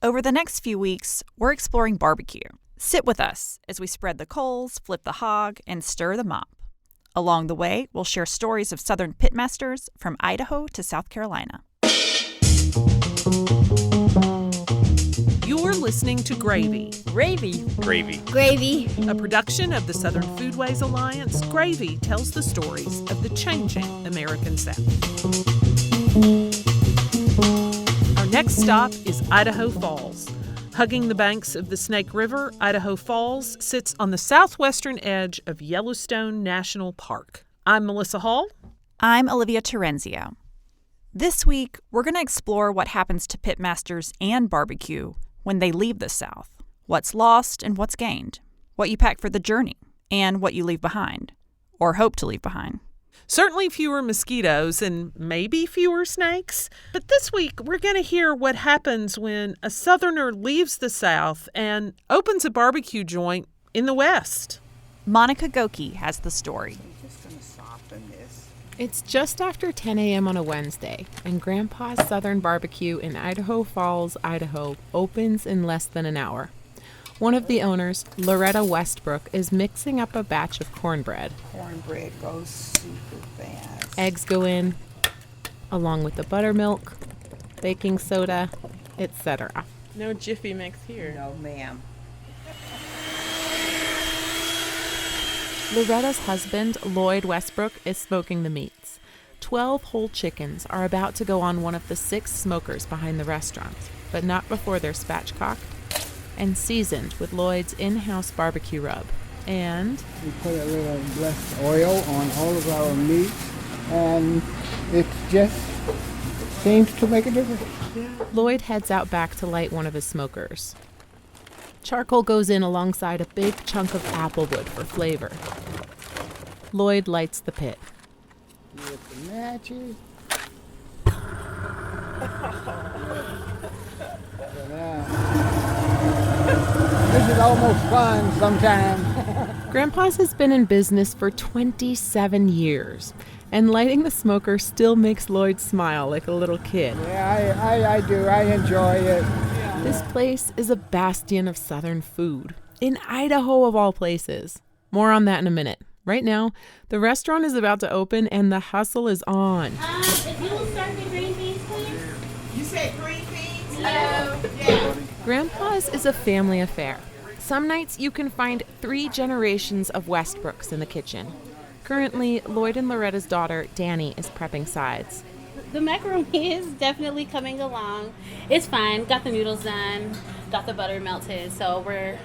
Over the next few weeks, we're exploring barbecue. Sit with us as we spread the coals, flip the hog, and stir the mop. Along the way, we'll share stories of Southern pitmasters from Idaho to South Carolina. You're listening to Gravy. Gravy. Gravy. Gravy. A production of the Southern Foodways Alliance. Gravy tells the stories of the changing American South. Our next stop is Idaho Falls. Hugging the banks of the Snake River, Idaho Falls sits on the southwestern edge of Yellowstone National Park. I'm Melissa Hall. I'm Olivia Terenzio. This week, we're going to explore what happens to pitmasters and barbecue when they leave the South. What's lost and what's gained. What you pack for the journey and what you leave behind, or hope to leave behind. Certainly fewer mosquitoes and maybe fewer snakes. But this week, we're going to hear what happens when a Southerner leaves the South and opens a barbecue joint in the West. Monica Gokey has the story. I'm just going to soften this. It's just after 10 a.m. on a Wednesday, and Grandpa's Southern BBQ in Idaho Falls, Idaho, opens in less than an hour. One of the owners, Loretta Westbrook, is mixing up a batch of cornbread. Cornbread goes super fast. Eggs go in, along with the buttermilk, baking soda, etc. No Jiffy Mix here. No, ma'am. Loretta's husband, Lloyd Westbrook, is smoking the meats. 12 whole chickens are about to go on one of the 6 smokers behind the restaurant, but not before they're spatchcocked and seasoned with Lloyd's in-house barbecue rub. And we put a little blessed oil on all of our meats, and it just seems to make a difference. Lloyd heads out back to light one of his smokers. Charcoal goes in alongside a big chunk of applewood for flavor. Lloyd lights the pit. With the matches. This is almost fun sometimes. Grandpa's has been in business for 27 years, and lighting the smoker still makes Lloyd smile like a little kid. Yeah, I do. I enjoy it. This place is a bastion of Southern food, in Idaho of all places. More on that in a minute. Right now, the restaurant is about to open and the hustle is on. If you will serve the green beans, please. You said green beans? Hello. Yeah. Grandpa's is a family affair. Some nights you can find 3 generations of Westbrooks in the kitchen. Currently, Lloyd and Loretta's daughter, Danny, is prepping sides. The macaroni is definitely coming along. It's fine. Got the noodles done. Got the butter melted. So we're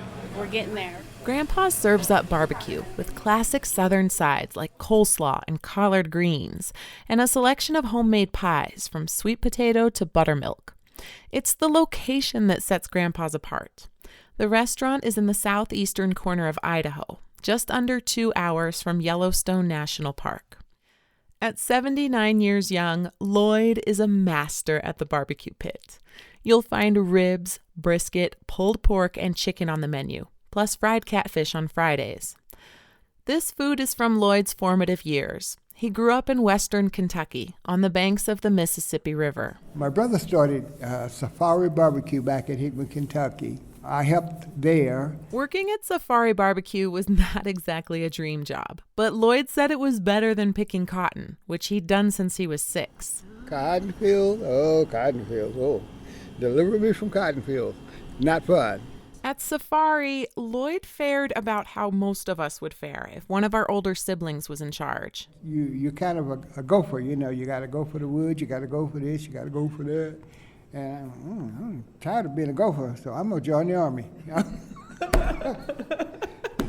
getting there. Grandpa serves up barbecue with classic Southern sides like coleslaw and collard greens, and a selection of homemade pies from sweet potato to buttermilk. It's the location that sets Grandpa's apart. The restaurant is in the southeastern corner of Idaho, just under 2 hours from Yellowstone National Park. At 79 years young, Lloyd is a master at the barbecue pit. You'll find ribs, brisket, pulled pork, and chicken on the menu, plus fried catfish on Fridays. This food is from Lloyd's formative years. He grew up in western Kentucky on the banks of the Mississippi River. My brother started Safari Barbecue back in Hickman, Kentucky. I helped there. Working at Safari Barbecue was not exactly a dream job, but Lloyd said it was better than picking cotton, which he'd done since he was 6. Cotton fields, deliver me from cotton fields. Not fun. At Safari, Lloyd fared about how most of us would fare if one of our older siblings was in charge. You're kind of a gopher, you know. You got to go for the wood, you got to go for this, you got to go for that. And I'm tired of being a gopher, so I'm going to join the Army.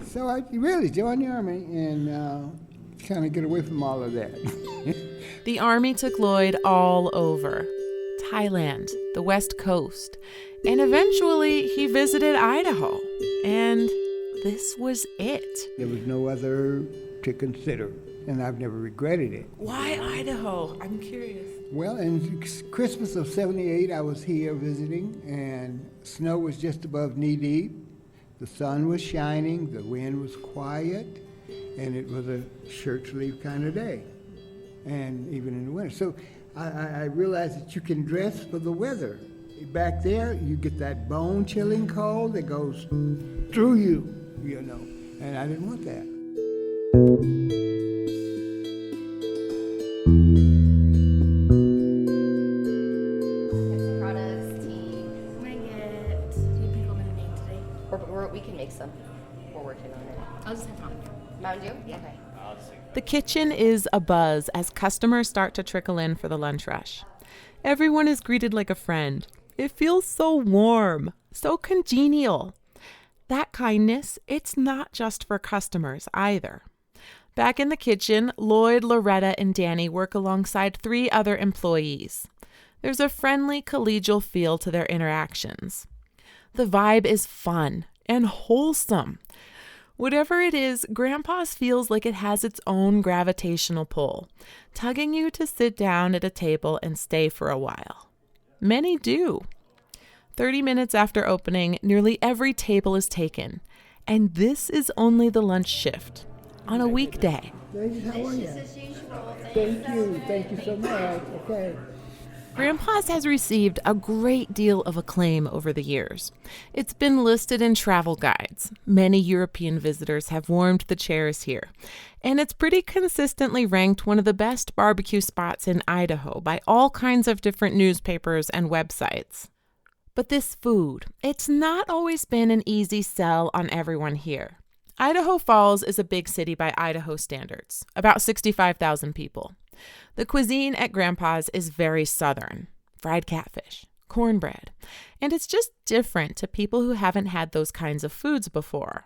So I really joined the Army and kind of get away from all of that. The Army took Lloyd all over. Thailand, the West Coast, and eventually he visited Idaho. And this was it. There was no other to consider, and I've never regretted it. Why Idaho? I'm curious. Well, in Christmas of '78, I was here visiting, and snow was just above knee-deep. The sun was shining, the wind was quiet, and it was a shirt-sleeve kind of day, and even in the winter. So I realized that you can dress for the weather. Back there, you get that bone-chilling cold that goes through you, you know, and I didn't want that. Products, tea. I'm gonna get. Do you think I'm gonna make today? We can make some. We're working on it. I'll just have Mountain Dew. Mountain Dew? Yeah. Okay. The kitchen is abuzz as customers start to trickle in for the lunch rush. Everyone is greeted like a friend. It feels so warm, so congenial. That kindness, it's not just for customers either. Back in the kitchen, Lloyd, Loretta, and Danny work alongside 3 other employees. There's a friendly, collegial feel to their interactions. The vibe is fun and wholesome. Whatever it is, Grandpa's feels like it has its own gravitational pull, tugging you to sit down at a table and stay for a while. Many do. 30 minutes after opening, nearly every table is taken, and this is only the lunch shift on a weekday. Ladies, how are you? Thank you so much. Okay. Grandpa's has received a great deal of acclaim over the years. It's been listed in travel guides. Many European visitors have warmed the chairs here. And it's pretty consistently ranked one of the best barbecue spots in Idaho by all kinds of different newspapers and websites. But this food, it's not always been an easy sell on everyone here. Idaho Falls is a big city by Idaho standards, about 65,000 people. The cuisine at Grandpa's is very southern, fried catfish, cornbread, and it's just different to people who haven't had those kinds of foods before.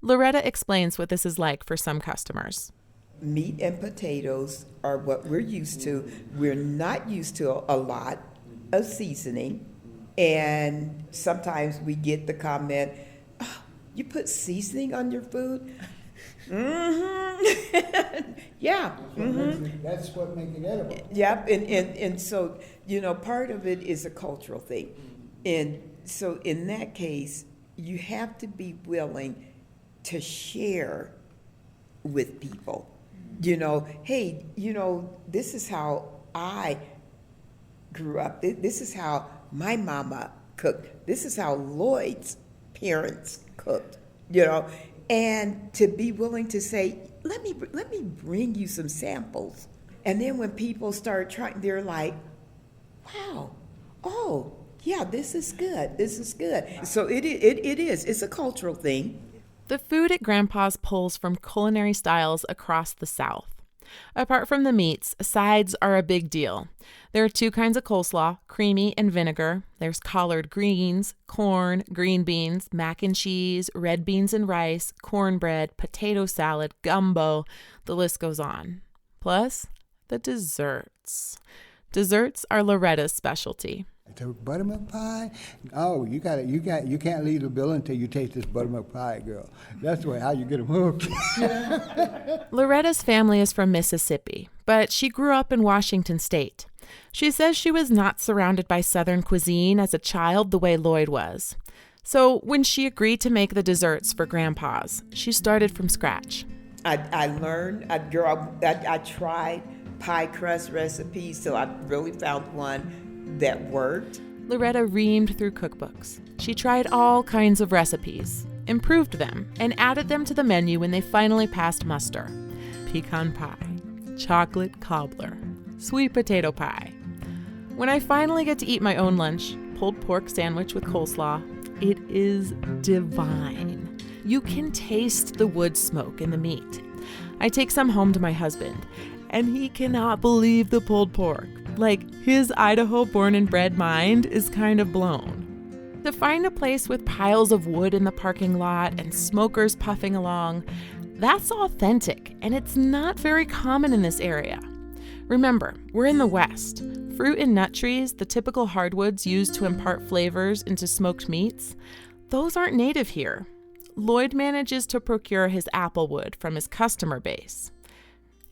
Loretta explains what this is like for some customers. Meat and potatoes are what we're used to. We're not used to a lot of seasoning, and sometimes we get the comment, "Oh, you put seasoning on your food?" Mm-hmm. Yeah. Mm-hmm. That's what makes it edible. Yep. And so, part of it is a cultural thing. And so in that case, you have to be willing to share with people. Hey, this is how I grew up. This is how my mama cooked. This is how Lloyd's parents cooked, And to be willing to say, let me bring you some samples. And then when people start trying, they're like, wow, oh, yeah, this is good. This is good. So it is. It's a cultural thing. The food at Grandpa's pulls from culinary styles across the South. Apart from the meats, sides are a big deal. There are 2 kinds of coleslaw, creamy and vinegar. There's collard greens, corn, green beans, mac and cheese, red beans and rice, cornbread, potato salad, gumbo. The list goes on. Plus, the desserts. Desserts are Loretta's specialty. The buttermilk pie? Oh, you can't leave the bill until you taste this buttermilk pie, girl. That's how you get them hooked. Loretta's family is from Mississippi, but she grew up in Washington State. She says she was not surrounded by Southern cuisine as a child the way Lloyd was. So when she agreed to make the desserts for Grandpa's, she started from scratch. I learned, I tried pie crust recipes till I really found one that worked. Loretta reamed through cookbooks. She tried all kinds of recipes, improved them, and added them to the menu when they finally passed muster. Pecan pie, chocolate cobbler, sweet potato pie. When I finally get to eat my own lunch, pulled pork sandwich with coleslaw, it is divine. You can taste the wood smoke in the meat. I take some home to my husband, and he cannot believe the pulled pork. Like, his Idaho born and bred mind is kind of blown. To find a place with piles of wood in the parking lot and smokers puffing along, that's authentic, and it's not very common in this area. Remember, we're in the West. Fruit and nut trees, the typical hardwoods used to impart flavors into smoked meats, those aren't native here. Lloyd manages to procure his applewood from his customer base.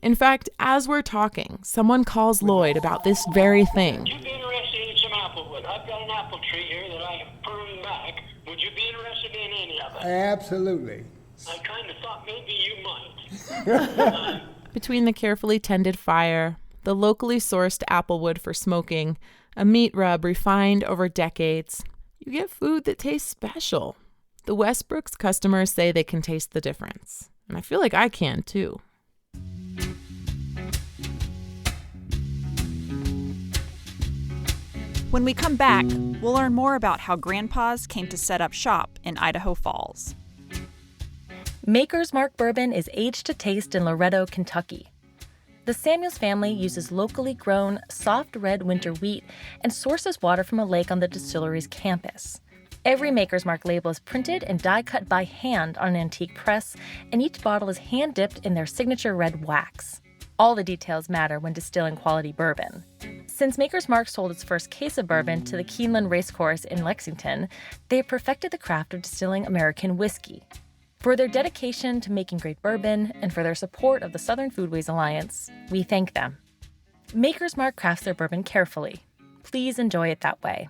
In fact, as we're talking, someone calls Lloyd about this very thing. Would you be interested in some applewood? I've got an apple tree here that I have pruned back. Would you be interested in any of it? Absolutely. I kind of thought maybe you might. Between the carefully tended fire, the locally sourced applewood for smoking, A meat rub refined over decades. You get food that tastes special. The Westbrook's customers say they can taste the difference. And I feel like I can too. When we come back, we'll learn more about how grandpas came to set up shop in Idaho Falls. Maker's Mark Bourbon is aged to taste in Loretto, Kentucky. The Samuels family uses locally grown, soft red winter wheat and sources water from a lake on the distillery's campus. Every Maker's Mark label is printed and die-cut by hand on an antique press, and each bottle is hand-dipped in their signature red wax. All the details matter when distilling quality bourbon. Since Maker's Mark sold its first case of bourbon to the Keeneland Racecourse in Lexington, they have perfected the craft of distilling American whiskey. For their dedication to making great bourbon and for their support of the Southern Foodways Alliance, we thank them. Maker's Mark crafts their bourbon carefully. Please enjoy it that way.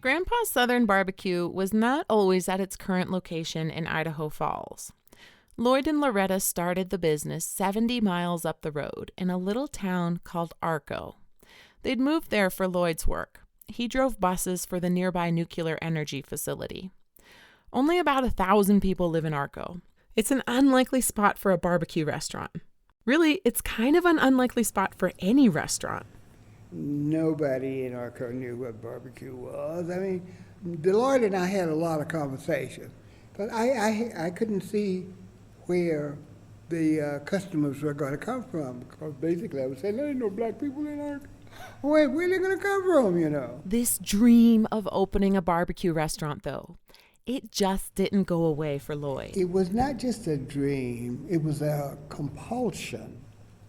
Grandpa's Southern BBQ was not always at its current location in Idaho Falls. Lloyd and Loretta started the business 70 miles up the road in a little town called Arco. They'd moved there for Lloyd's work. He drove buses for the nearby nuclear energy facility. Only about 1,000 people live in Arco. It's an unlikely spot for a barbecue restaurant. Really, it's kind of an unlikely spot for any restaurant. Nobody in Arco knew what barbecue was. I mean, Lloyd and I had a lot of conversation, but I couldn't see where the customers were going to come from, because basically I was saying, there ain't no black people in Arco. Where are they going to come from, you know? This dream of opening a barbecue restaurant, though, it just didn't go away for Lloyd. It was not just a dream, it was a compulsion.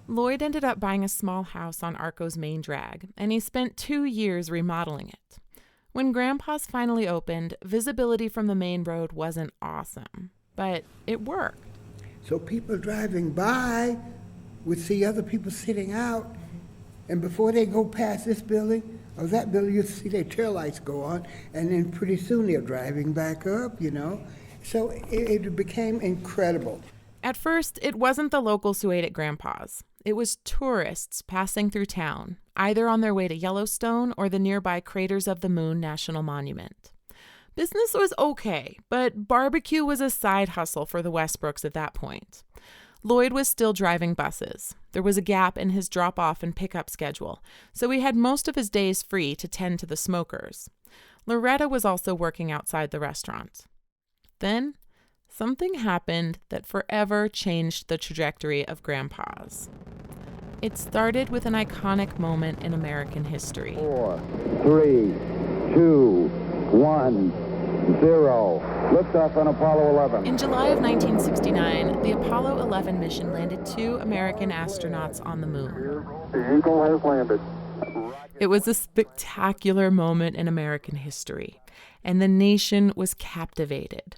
Lloyd ended up buying a small house on Arco's main drag, and he spent 2 years remodeling it. When Grandpa's finally opened, visibility from the main road wasn't awesome, but it worked. So people driving by would see other people sitting out, and before they go past this building or that building, you'd see their taillights go on, and then pretty soon they're driving back up, you know. So it became incredible. At first, it wasn't the locals who ate at Grandpa's. It was tourists passing through town, either on their way to Yellowstone or the nearby Craters of the Moon National Monument. Business was okay, but barbecue was a side hustle for the Westbrooks at that point. Lloyd was still driving buses. There was a gap in his drop-off and pickup schedule, so he had most of his days free to tend to the smokers. Loretta was also working outside the restaurant. Then, something happened that forever changed the trajectory of Grandpa's. It started with an iconic moment in American history. 4, 3, 2, 1, 0. Liftoff on Apollo 11. In July of 1969, the Apollo 11 mission landed 2 American astronauts on the moon. The Eagle has landed. It was a spectacular moment in American history, and the nation was captivated.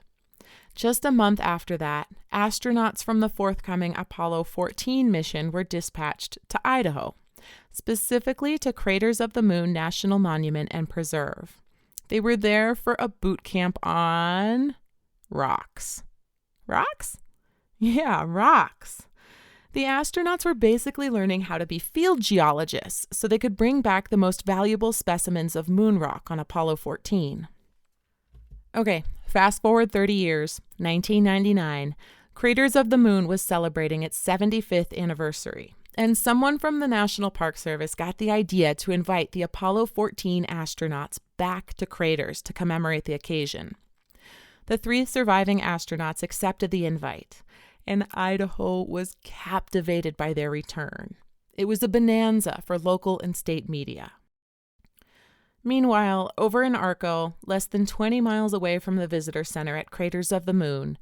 Just a month after that, astronauts from the forthcoming Apollo 14 mission were dispatched to Idaho, specifically to Craters of the Moon National Monument and Preserve. They were there for a boot camp on rocks. Rocks? Yeah, rocks. The astronauts were basically learning how to be field geologists so they could bring back the most valuable specimens of moon rock on Apollo 14. Okay, fast forward 30 years, 1999, Craters of the Moon was celebrating its 75th anniversary, and someone from the National Park Service got the idea to invite the Apollo 14 astronauts back to Craters to commemorate the occasion. The 3 surviving astronauts accepted the invite, and Idaho was captivated by their return. It was a bonanza for local and state media. Meanwhile, over in Arco, less than 20 miles away from the visitor center at Craters of the Moon,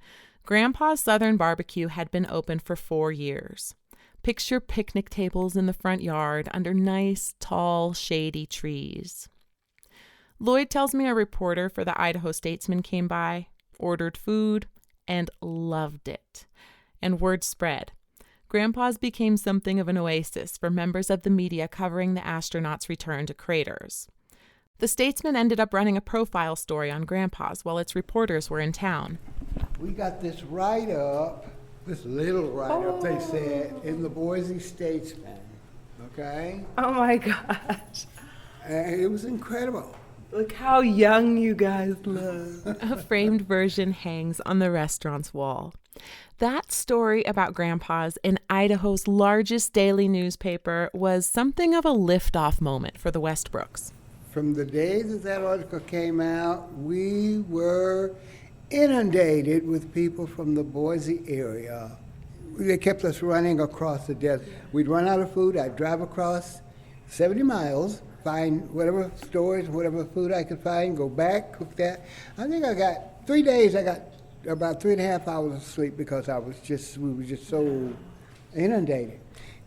Grandpa's Southern BBQ had been open for 4 years. Picture picnic tables in the front yard under nice, tall, shady trees. Lloyd tells me a reporter for the Idaho Statesman came by, ordered food, and loved it. And word spread. Grandpa's became something of an oasis for members of the media covering the astronauts' return to Craters. The Statesman ended up running a profile story on Grandpa's while its reporters were in town. We got this write-up, this little write-up, they said, in the Boise Statesman, okay? Oh my gosh. And it was incredible. Look how young you guys look. A framed version hangs on the restaurant's wall. That story about Grandpa's in Idaho's largest daily newspaper was something of a liftoff moment for the Westbrooks. From the day that article came out, we were inundated with people from the Boise area. They kept us running across the desert. We'd run out of food. I'd drive across 70 miles, find whatever stores, whatever food I could find, go back, cook that. I think I got 3 days, I got about 3.5 hours of sleep because we were just so inundated.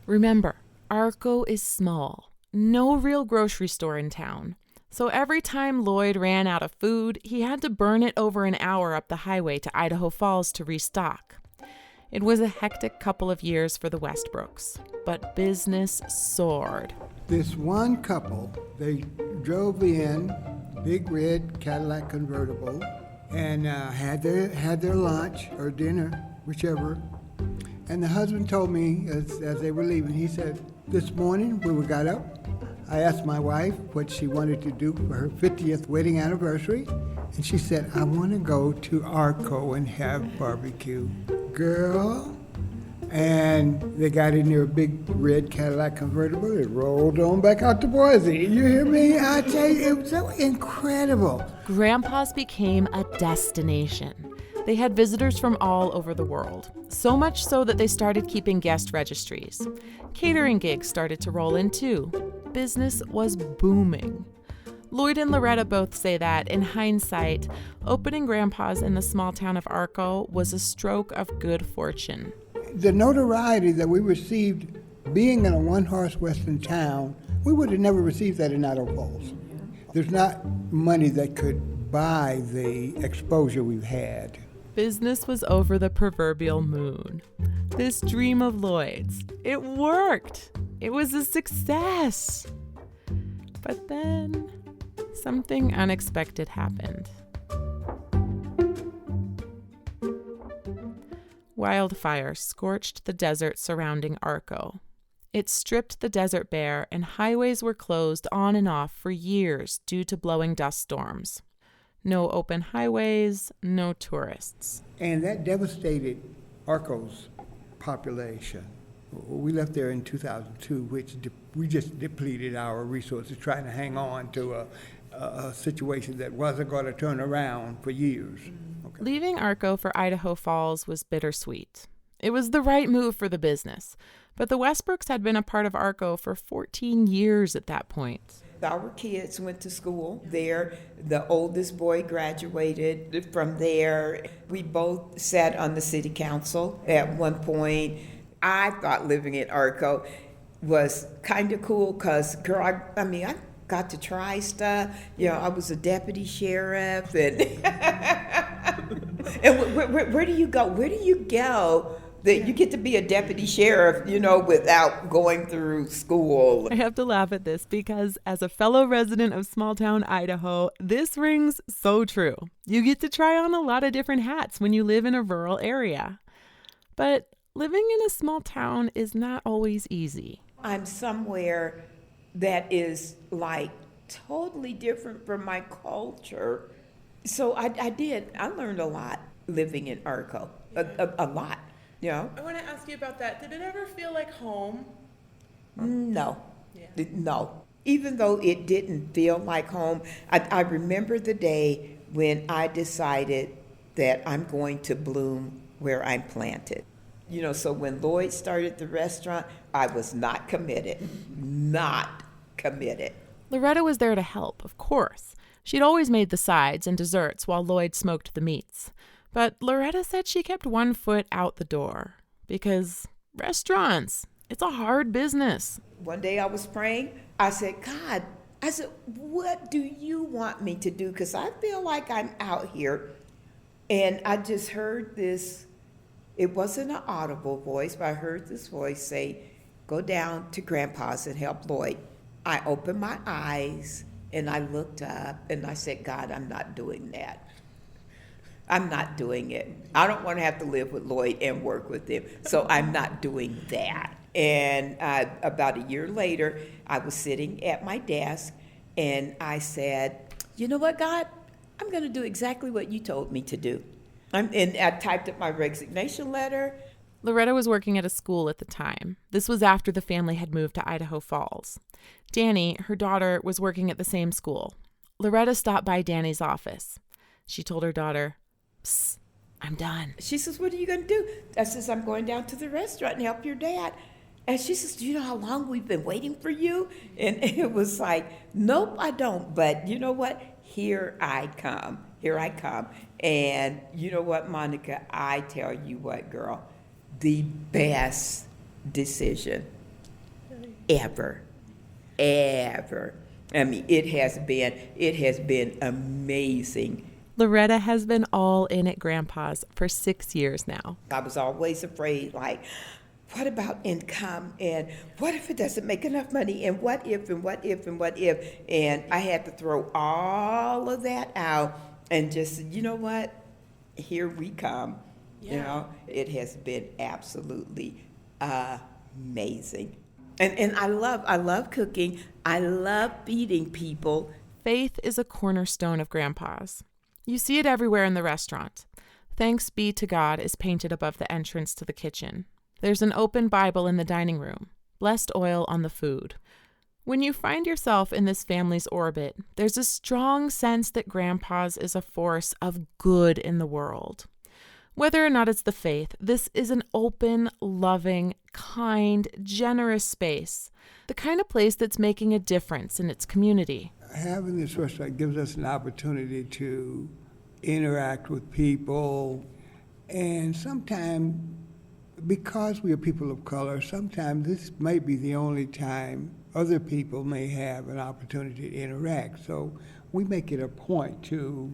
Remember, Arco is small. No real grocery store in town. So every time Lloyd ran out of food, he had to burn it over an hour up the highway to Idaho Falls to restock. It was a hectic couple of years for the Westbrooks, but business soared. This one couple, they drove in, big red Cadillac convertible, and had their lunch or dinner, whichever. And the husband told me as they were leaving, he said, this morning when we got up, I asked my wife what she wanted to do for her 50th wedding anniversary, and she said, I want to go to Arco and have barbecue. Girl. And they got in their big red Cadillac convertible. It rolled on back out to Boise. You hear me? I tell you, it was so incredible. Grandpa's became a destination. They had visitors from all over the world, so much so that they started keeping guest registries. Catering gigs started to roll in too. Business was booming. Lloyd and Loretta both say that, in hindsight, opening Grandpa's in the small town of Arco was a stroke of good fortune. The notoriety that we received being in a one-horse western town, we would have never received that in Idaho Falls. There's not money that could buy the exposure we've had. Business was over the proverbial moon. This dream of Lloyd's, it worked. It was a success. But then something unexpected happened. Wildfire scorched the desert surrounding Arco. It stripped the desert bare, and highways were closed on and off for years due to blowing dust storms. No open highways, no tourists. And that devastated Arco's population. We left there in 2002, which we just depleted our resources trying to hang on to a situation that wasn't going to turn around for years. Okay. Leaving Arco for Idaho Falls was bittersweet. It was the right move for the business, but the Westbrooks had been a part of Arco for 14 years at that point. Our kids went to school there. The oldest boy graduated from there. We both sat on the city council at one point. I thought living in Arco was kind of cool because, girl, I got to try stuff. You know, I was a deputy sheriff, and and where do you go? Where do you go that you get to be a deputy sheriff, you know, without going through school? I have to laugh at this because as a fellow resident of small town Idaho, this rings so true. You get to try on a lot of different hats when you live in a rural area. But living in a small town is not always easy. I'm somewhere that is like totally different from my culture. So I learned a lot living in Arco, a lot, you know. I want to ask you about that. Did it ever feel like home? No, Yeah. no. Even though it didn't feel like home, I remember the day when I decided that I'm going to bloom where I'm planted. You know, so when Lloyd started the restaurant, I was not committed. Not committed. Loretta was there to help, of course. She'd always made the sides and desserts while Lloyd smoked the meats. But Loretta said she kept one foot out the door because restaurants, it's a hard business. One day I was praying. I said, God, what do you want me to do? Because I feel like I'm out here. And I just heard this. It wasn't an audible voice, but I heard this voice say, go down to Grandpa's and help Lloyd. I opened my eyes, And I looked up and I said, God, I'm not doing that. I'm not doing it. I don't want to have to live with Lloyd and work with him, so I'm not doing that. And about a year later, I was sitting at my desk, and I said, you know what, God? I'm going to do exactly what you told me to do. And I typed up my resignation letter. Loretta was working at a school at the time. This was after the family had moved to Idaho Falls. Danny, her daughter, was working at the same school. Loretta stopped by Danny's office. She told her daughter, "Psst, I'm done." She says, what are you going to do? I says, I'm going down to the restaurant and help your dad. And she says, do you know how long we've been waiting for you? And it was like, nope, I don't. But you know what? Here I come. Here I come. And you know what, Monica? I tell you what, girl, the best decision ever. I mean, it has been amazing. Loretta has been all in at Grandpa's for 6 years now. I was always afraid, like, what about income? And what if it doesn't make enough money? And what if, and what if, and what if? And I had to throw all of that out and just, you know what? Here we come. Yeah. You know, it has been absolutely amazing. And I love cooking. I love feeding people. Faith is a cornerstone of Grandpa's. You see it everywhere in the restaurant. Thanks be to God is painted above the entrance to the kitchen. There's an open Bible in the dining room. Blessed oil on the food. When you find yourself in this family's orbit, there's a strong sense that Grandpa's is a force of good in the world. Whether or not it's the faith, this is an open, loving, kind, generous space. The kind of place that's making a difference in its community. Having this restaurant gives us an opportunity to interact with people, and sometimes, because we are people of color, sometimes this may be the only time other people may have an opportunity to interact. So we make it a point to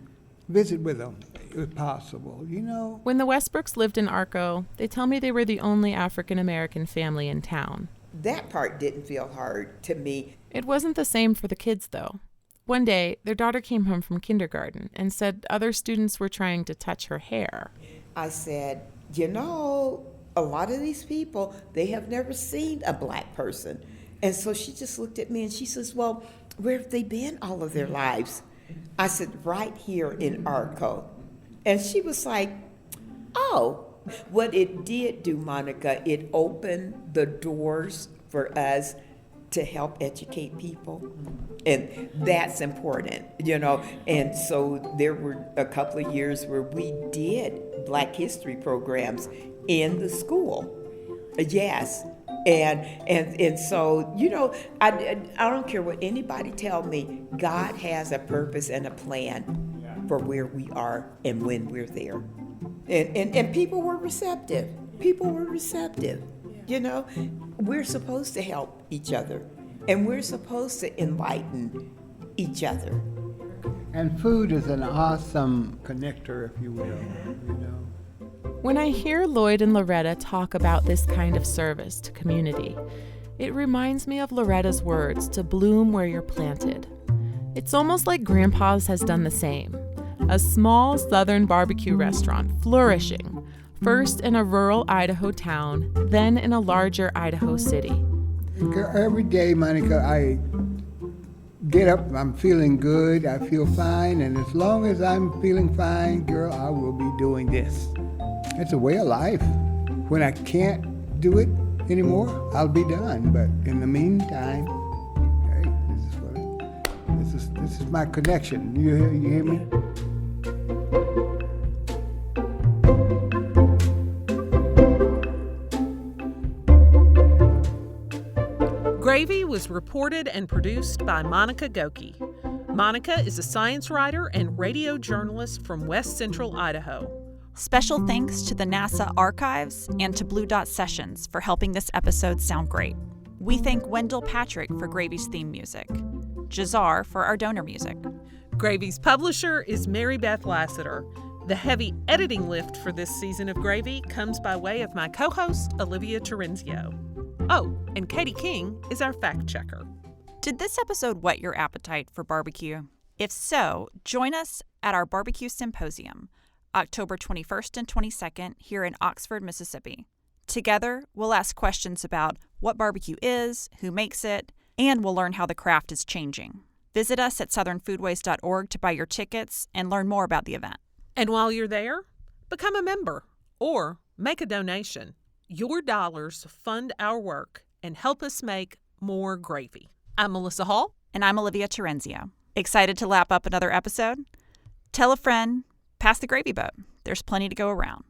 visit with them, if possible, you know. When the Westbrooks lived in Arco, they tell me they were the only African-American family in town. That part didn't feel hard to me. It wasn't the same for the kids, though. One day, their daughter came home from kindergarten and said other students were trying to touch her hair. I said, you know, a lot of these people, they have never seen a black person. And so she just looked at me and she says, well, where have they been all of their lives? I said, right here in Arco. And she was like, oh. What it did do, Monica, it opened the doors for us to help educate people. And that's important, you know. And so there were a couple of years where we did Black History programs in the school. Yes. And so, you know, I don't care what anybody tell me, God has a purpose and a plan for where we are and when we're there. And people were receptive. People were receptive. You know, we're supposed to help each other, and we're supposed to enlighten each other. And food is an awesome connector, if you will, you know. When I hear Lloyd and Loretta talk about this kind of service to community, it reminds me of Loretta's words to bloom where you're planted. It's almost like Grandpa's has done the same. A small Southern barbecue restaurant flourishing, first in a rural Idaho town, then in a larger Idaho city. Every day, Monica, I get up, I'm feeling good, I feel fine, and as long as I'm feeling fine, girl, I will be doing this. It's a way of life. When I can't do it anymore, I'll be done. But in the meantime, hey, this is my connection. You hear me? Gravy was reported and produced by Monica Gokey. Monica is a science writer and radio journalist from West Central Idaho. Special thanks to the NASA Archives and to Blue Dot Sessions for helping this episode sound great. We thank Wendell Patrick for Gravy's theme music, Jazar for our donor music. Gravy's publisher is Mary Beth Lassiter. The heavy editing lift for this season of Gravy comes by way of my co-host, Olivia Terenzio. Oh, and Katie King is our fact checker. Did this episode whet your appetite for barbecue? If so, join us at our Barbecue Symposium, October 21st and 22nd here in Oxford, Mississippi. Together, we'll ask questions about what barbecue is, who makes it, and we'll learn how the craft is changing. Visit us at southernfoodways.org to buy your tickets and learn more about the event. And while you're there, become a member or make a donation. Your dollars fund our work and help us make more gravy. I'm Melissa Hall. And I'm Olivia Terenzio. Excited to lap up another episode? Tell a friend, pass the gravy boat. There's plenty to go around.